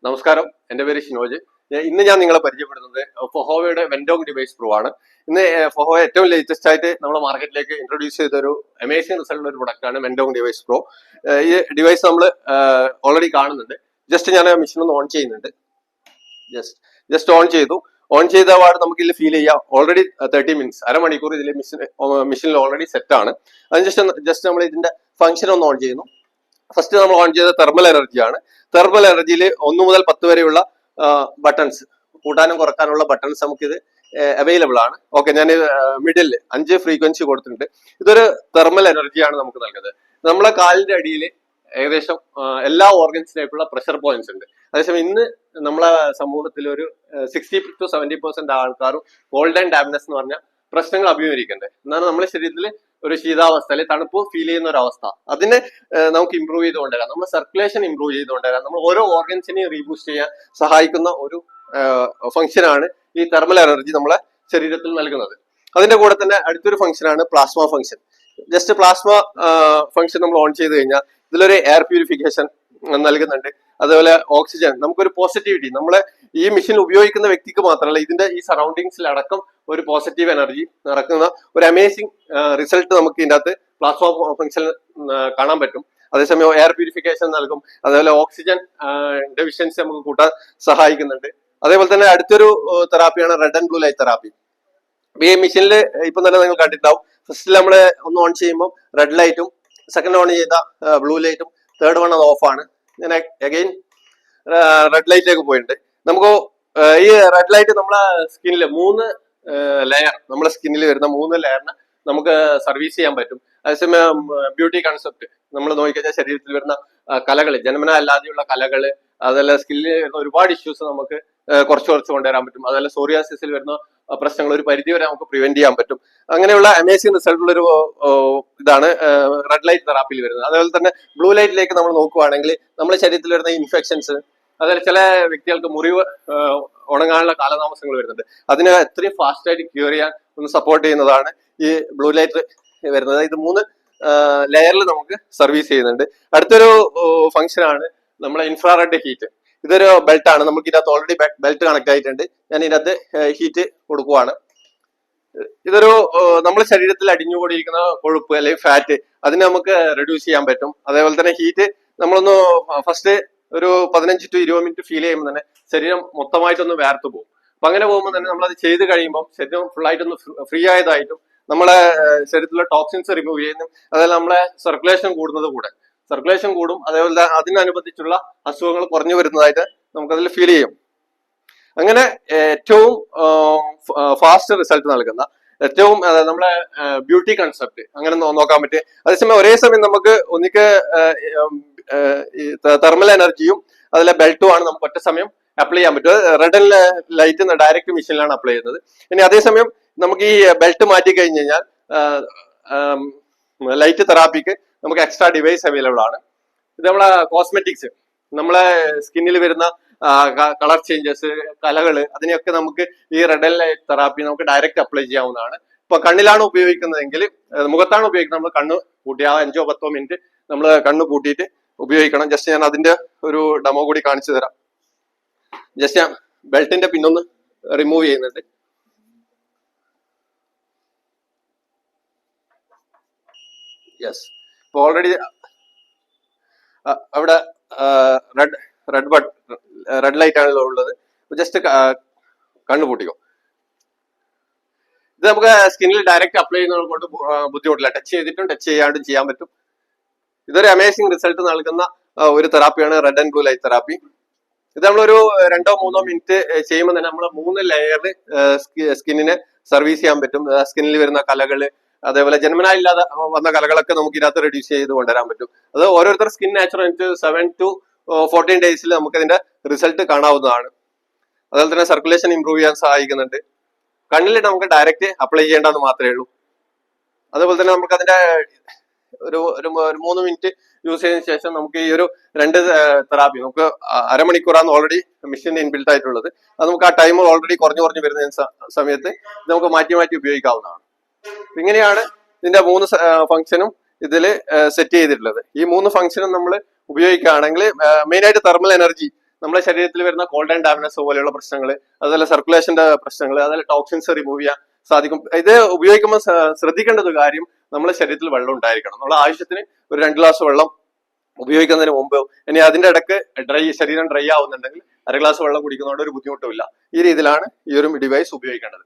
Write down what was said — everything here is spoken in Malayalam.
നമസ്കാരം, എൻ്റെ പേര് ഷിനോജ്. ഇന്ന് ഞാൻ നിങ്ങളെ പരിചയപ്പെടുന്നത് ഫൊഹോവയുടെ വെൻഡോങ് ഡിവൈസ് പ്രോ ആണ്. ഇന്ന് ഫൊഹോ ഏറ്റവും ലേറ്റസ്റ്റ് ആയിട്ട് നമ്മുടെ മാർക്കറ്റിലേക്ക് ഇൻട്രൊഡ്യൂസ് ചെയ്ത ഒരു അമേസിംഗ് റിസൾട്ട് ഒരു പ്രൊഡക്റ്റ് ആണ് വെൻഡോങ് ഡിവൈസ് പ്രോ. ഈ ഡിവൈസ് നമ്മൾ ഓൾറെഡി കാണുന്നുണ്ട്. ജസ്റ്റ് ഞാൻ മെഷീൻ ഒന്ന് ഓൺ ചെയ്യുന്നുണ്ട്. ജസ്റ്റ് ഓൺ ചെയ്തു. ഓൺ ചെയ്ത പാട് നമുക്ക് ഇതിൽ ഫീൽ ചെയ്യാം. ഓൾറെഡി 30 മിനിറ്റ്സ്, അരമണിക്കൂർ ഇതിൽ മെഷീനിൽ ഓൾറെഡി സെറ്റ് ആണ്. അതിന് ജസ്റ്റ് നമ്മൾ ഇതിന്റെ ഫംഗ്ഷൻ ഒന്ന് ഓൺ ചെയ്യുന്നു. ഫസ്റ്റ് നമ്മൾ ഓൺ ചെയ്ത തെർമൽ എനർജിയാണ്. തെർമൽ എനർജിയിൽ 1 മുതൽ 10 വരെയുള്ള ബട്ടൺസ്, കൂട്ടാനും കുറക്കാനുള്ള ബട്ടൺസ് നമുക്കിത് അവൈലബിൾ ആണ്. ഓക്കെ, ഞാൻ മിഡിൽ 5 ഫ്രീക്വൻസി കൊടുത്തിട്ടുണ്ട്. ഇതൊരു തെർമൽ എനർജിയാണ് നമുക്ക് നൽകുന്നത്. നമ്മളെ കാലിന്റെ അടിയിൽ ഏകദേശം എല്ലാ ഓർഗൻസിനായിട്ടുള്ള പ്രഷർ പോയിന്റ്സ് ഉണ്ട്. അതേസമയം ഇന്ന് നമ്മളെ സമൂഹത്തിൽ ഒരു 60 to 70% ആൾക്കാരും കോൾഡ് ആൻഡ് ഡാംനെസ് എന്ന് പറഞ്ഞ പ്രശ്നങ്ങൾ അഭിമുഖീകരിക്കുന്നുണ്ട്. എന്നാണ് നമ്മുടെ ശരീരത്തിൽ ഒരു ശീതാവസ്ഥ അല്ലെങ്കിൽ തണുപ്പ് ഫീൽ ചെയ്യുന്ന ഒരു അവസ്ഥ. അതിനെ നമുക്ക് ഇമ്പ്രൂവ് ചെയ്തുകൊണ്ടുവരാം. നമ്മുടെ സർക്കുലേഷൻ ഇമ്പ്രൂവ് ചെയ്തുകൊണ്ടുവരാം. നമ്മൾ ഓരോ ഓർഗൻസിനെയും റീബൂസ്റ്റ് ചെയ്യാൻ സഹായിക്കുന്ന ഒരു ഫംഗ്ഷനാണ് ഈ തെർമൽ എനർജി നമ്മളെ ശരീരത്തിൽ നൽകുന്നത്. അതിന്റെ കൂടെ തന്നെ അടുത്തൊരു ഫംഗ്ഷനാണ് plasma function. Just plasma function നമ്മൾ ഓൺ ചെയ്ത് കഴിഞ്ഞാൽ ഇതിലൊരു എയർ പ്യൂരിഫിക്കേഷൻ നൽകുന്നുണ്ട്. അതുപോലെ ഓക്സിജൻ, നമുക്കൊരു പോസിറ്റിവിറ്റി, നമ്മളെ ഈ മെഷീൻ ഉപയോഗിക്കുന്ന വ്യക്തിക്ക് മാത്രമല്ല ഇതിന്റെ ഈ സറൗണ്ടിങ്സിൽ അടക്കം ഒരു പോസിറ്റീവ് എനർജി നടക്കുന്ന ഒരു അമേസിംഗ് റിസൾട്ട് നമുക്ക് ഇതിന്റെ അകത്ത് പ്ലാസ്മ ഫംഗ്ഷൻ കാണാൻ പറ്റും. അതേസമയം എയർ പ്യൂരിഫിക്കേഷൻ നൽകും. അതേപോലെ ഓക്സിജൻ ഡെഫിഷ്യൻസി നമുക്ക് കൂട്ടാൻ സഹായിക്കുന്നുണ്ട്. അതേപോലെ തന്നെ അടുത്തൊരു തെറാപ്പിയാണ് red and blue light therapy. ഈ മെഷീനിൽ ഇപ്പം തന്നെ നിങ്ങൾ കണ്ടിട്ടുണ്ടാവും. ഫസ്റ്റ് നമ്മൾ ഒന്ന് ഓൺ ചെയ്യുമ്പോൾ റെഡ് ലൈറ്റും, സെക്കൻഡ് ഓൺ ചെയ്ത ബ്ലൂ ലൈറ്റും, തേർഡ് വൺ അത് ഓഫ് ആണ്. ഞാൻ അഗൈൻ റെഡ് ലൈറ്റിലേക്ക് പോയിട്ടുണ്ട്. നമുക്ക് ഈ റെഡ് ലൈറ്റ് നമ്മളെ സ്കിന്നിൽ 3 ലെയർ, നമ്മുടെ സ്കിന്നിൽ വരുന്ന 3 ലെയറിന് നമുക്ക് സർവീസ് ചെയ്യാൻ പറ്റും. അതേസമയം ബ്യൂട്ടി കൺസെപ്റ്റ് നമ്മൾ നോക്കിക്കഴിഞ്ഞാൽ ശരീരത്തിൽ വരുന്ന കലകൾ, ജന്മന അല്ലാതെയുള്ള കലകൾ, അതല്ല സ്കിന്നിൽ വരുന്ന ഒരുപാട് ഇഷ്യൂസ് നമുക്ക് കുറച്ച് കൊണ്ടുവരാൻ പറ്റും. അതല്ല സോറിയാസിസിൽ വരുന്ന പ്രശ്നങ്ങൾ ഒരു പരിധി വരെ നമുക്ക് പ്രിവെന്റ് ചെയ്യാൻ പറ്റും. അങ്ങനെയുള്ള അമേസിംഗ് റിസൾട്ട് ഉള്ള ഒരു ഇതാണ് റെഡ് ലൈറ്റ് തെറാപ്പിയിൽ വരുന്നത്. അതുപോലെ തന്നെ ബ്ലൂ ലൈറ്റിലേക്ക് നമ്മൾ നോക്കുവാണെങ്കിൽ നമ്മുടെ ശരീരത്തിൽ വരുന്ന ഇൻഫെക്ഷൻസ്, അതുപോലെ ചില വ്യക്തികൾക്ക് മുറിവ് ഉണങ്ങാനുള്ള കാലതാമസങ്ങൾ വരുന്നുണ്ട്. അതിനെ എത്രയും ഫാസ്റ്റ് ആയിട്ട് ക്യൂർ ചെയ്യാൻ ഒന്ന് സപ്പോർട്ട് ചെയ്യുന്നതാണ് ഈ ബ്ലൂ ലൈറ്റ് വരുന്നത്. ഇത് 3 ലെയറിൽ നമുക്ക് സർവീസ് ചെയ്യുന്നുണ്ട്. അടുത്തൊരു ഫംഗ്ഷൻ ആണ് നമ്മളെ ഇൻഫ്രാറെഡ് ഹീറ്റ്. ഇതൊരു ബെൽറ്റ് ആണ്. നമുക്ക് ഇതിനകത്ത് ഓൾറെഡി ബെൽറ്റ് കണക്ട് ആയിട്ടുണ്ട്. ഞാൻ ഇതിനകത്ത് ഹീറ്റ് കൊടുക്കുവാണ്. ഇതൊരു നമ്മുടെ ശരീരത്തിൽ അടിഞ്ഞുകൂടിയിരിക്കുന്ന കൊഴുപ്പ് അല്ലെങ്കിൽ ഫാറ്റ്, അതിനെ നമുക്ക് റെഡ്യൂസ് ചെയ്യാൻ പറ്റും. അതേപോലെ തന്നെ ഹീറ്റ് നമ്മളൊന്ന് ഫസ്റ്റ് ഒരു 15 to 20 മിനിറ്റ് ഫീൽ ചെയ്യുമ്പോൾ തന്നെ ശരീരം മൊത്തമായിട്ടൊന്ന് വേർത്ത് പോകും. അപ്പൊ അങ്ങനെ പോകുമ്പോൾ തന്നെ നമ്മളത് ചെയ്ത് കഴിയുമ്പോൾ ശരീരം ഫുള്ളായിട്ടൊന്ന് ഫ്രീ ആയതായിട്ടും നമ്മളെ ശരീരത്തിലെ ടോക്സിൻസ് റിമൂവ് ചെയ്യുന്നു. അതേപോലെ നമ്മളെ സർക്കുലേഷൻ കൂടും. അതേപോലെ അതിനനുബന്ധിച്ചുള്ള അസുഖങ്ങൾ കുറഞ്ഞു വരുന്നതായിട്ട് നമുക്കതിൽ ഫീൽ ചെയ്യും. അങ്ങനെ ഏറ്റവും ഫാസ്റ്റ് റിസൾട്ട് നൽകുന്ന, ഏറ്റവും നമ്മളെ ബ്യൂട്ടി കൺസെപ്റ്റ് അങ്ങനെ നോക്കാൻ പറ്റും. അതേസമയം ഒരേ സമയം നമുക്ക് ഒന്നിക്ക് തെർമൽ എനർജിയും അതിലെ ബെൽറ്റും ആണ് നമുക്ക് ഒറ്റ സമയം അപ്ലൈ ചെയ്യാൻ പറ്റും. റെഡ് ലൈറ്റ് ഡയറക്റ്റ് മെഷീനിലാണ് അപ്ലൈ ചെയ്യുന്നത്. ഇനി അതേസമയം നമുക്ക് ഈ ബെൽറ്റ് മാറ്റി കഴിഞ്ഞ് കഴിഞ്ഞാൽ ലൈറ്റ് തെറാപ്പിക്ക് നമുക്ക് എക്സ്ട്രാ ഡിവൈസ് അവൈലബിൾ ആണ്. ഇത് നമ്മളെ കോസ്മെറ്റിക്സ്, നമ്മളെ സ്കിന്നിൽ വരുന്ന കളർ ചേഞ്ചസ്, കലകള്, അതിനെയൊക്കെ നമുക്ക് ഈ റെഡ് ലൈറ്റ് തെറാപ്പി നമുക്ക് ഡയറക്റ്റ് അപ്ലൈ ചെയ്യാവുന്നതാണ്. ഇപ്പൊ കണ്ണിലാണ് ഉപയോഗിക്കുന്നതെങ്കിൽ, മുഖത്താണ് ഉപയോഗിക്കുന്നത്, നമ്മൾ കണ്ണ് പൂട്ടി 5-10 മിനിറ്റ് നമ്മൾ കണ്ണ് പൂട്ടിയിട്ട് ഉപയോഗിക്കണം. ജസ്റ്റ് ഞാൻ അതിന്റെ ഒരു ഡെമോ കൂടി കാണിച്ചു തരാം. ജസ്റ്റ് ഞാൻ ബെൽറ്റിന്റെ പിന്നൊന്ന് റിമൂവ് ചെയ്യുന്നുണ്ട്. യെസ്, ഇപ്പൊ ഓൾറെഡി അവിടെ റെഡ് ലൈറ്റ് ആണല്ലോ ഉള്ളത്. ജസ്റ്റ് കണ്ണു പൂട്ടിക്കോ. ഇത് നമുക്ക് സ്കിന്നിൽ ഡയറക്റ്റ് അപ്ലൈ ചെയ്യുന്നത് കൊണ്ട് ബുദ്ധിമുട്ടില്ല. ടച്ച് ചെയ്തിട്ടും ടച്ച് ചെയ്യാണ്ടും ചെയ്യാൻ പറ്റും. ഇതൊരു അമേസിംഗ് റിസൾട്ട് നൽകുന്ന ഒരു തെറാപ്പിയാണ് red and blue light therapy. ഇത് നമ്മളൊരു 2-3 മിനിറ്റ് ചെയ്യുമ്പോൾ തന്നെ നമ്മൾ 3 ലെയർ സ്കിന്നിനെ സർവീസ് ചെയ്യാൻ പറ്റും. സ്കിന്നിൽ വരുന്ന കലകള്, അതേപോലെ ജന്മനാ ഇല്ലാതെ വന്ന കലകളൊക്കെ നമുക്ക് ഇതിനകത്ത് റെഡ്യൂസ് ചെയ്ത് കൊണ്ടുവരാൻ പറ്റും. അത് ഓരോരുത്തർ സ്കിൻ നാച്ചുറൽ 7 to 14 ഡേയ്സിൽ നമുക്ക് അതിന്റെ റിസൾട്ട് കാണാവുന്നതാണ്. അതുപോലെ തന്നെ സർക്കുലേഷൻ ഇമ്പ്രൂവ് ചെയ്യാൻ സഹായിക്കുന്നുണ്ട്. കണ്ണിൽ നമുക്ക് ഡയറക്റ്റ് അപ്ലൈ ചെയ്യേണ്ടെന്ന് മാത്രമേ ഉള്ളൂ. അതുപോലെ തന്നെ നമുക്ക് അതിന്റെ ഒരു 3 മിനിറ്റ് യൂസ് ചെയ്തതിനു ശേഷം നമുക്ക് ഈ ഒരു 2 തെറാപ്പി നമുക്ക് അരമണിക്കൂറാണ് ഓൾറെഡി മെഷീൻ ഇൻബിൽട്ട് ആയിട്ടുള്ളത്. അത് നമുക്ക് ആ ടൈം ഓൾറെഡി കുറഞ്ഞു വരുന്ന സമയത്ത് ഇത് നമുക്ക് മാറ്റി ഉപയോഗിക്കാവുന്നതാണ്. ഇങ്ങനെയാണ് ഇതിന്റെ 3 ഫംഗ്ഷനും ഇതിൽ സെറ്റ് ചെയ്തിട്ടുള്ളത്. ഈ 3 ഫംഗ്ഷനും നമ്മൾ ഉപയോഗിക്കുകയാണെങ്കിൽ മെയിൻ ആയിട്ട് തെർമൽ എനർജി നമ്മുടെ ശരീരത്തിൽ വരുന്ന കോൾഡ് ആൻഡ് ഡാമനസ് പോലെയുള്ള പ്രശ്നങ്ങൾ, അതുപോലെ സർക്കുലേഷന്റെ പ്രശ്നങ്ങൾ, അതുപോലെ ടോക്സിൻസ് റിമൂവ് ചെയ്യാൻ സാധിക്കും. ഇത് ഉപയോഗിക്കുമ്പോൾ ശ്രദ്ധിക്കേണ്ട ഒരു കാര്യം, നമ്മുടെ ശരീരത്തിൽ വെള്ളം ഉണ്ടായിരിക്കണം. നമ്മുടെ ആവശ്യത്തിന് ഒരു 2 ഗ്ലാസ് വെള്ളം ഉപയോഗിക്കുന്നതിന് മുമ്പ്, ഇനി അതിന്റെ ഇടയ്ക്ക് ശരീരം ഡ്രൈ ആവുന്നുണ്ടെങ്കിൽ 1/2 ഗ്ലാസ് വെള്ളം കുടിക്കുന്നതുകൊണ്ട് ഒരു ബുദ്ധിമുട്ടുമില്ല. ഈ രീതിയിലാണ് ഈ ഒരു ഡിവൈസ് ഉപയോഗിക്കേണ്ടത്.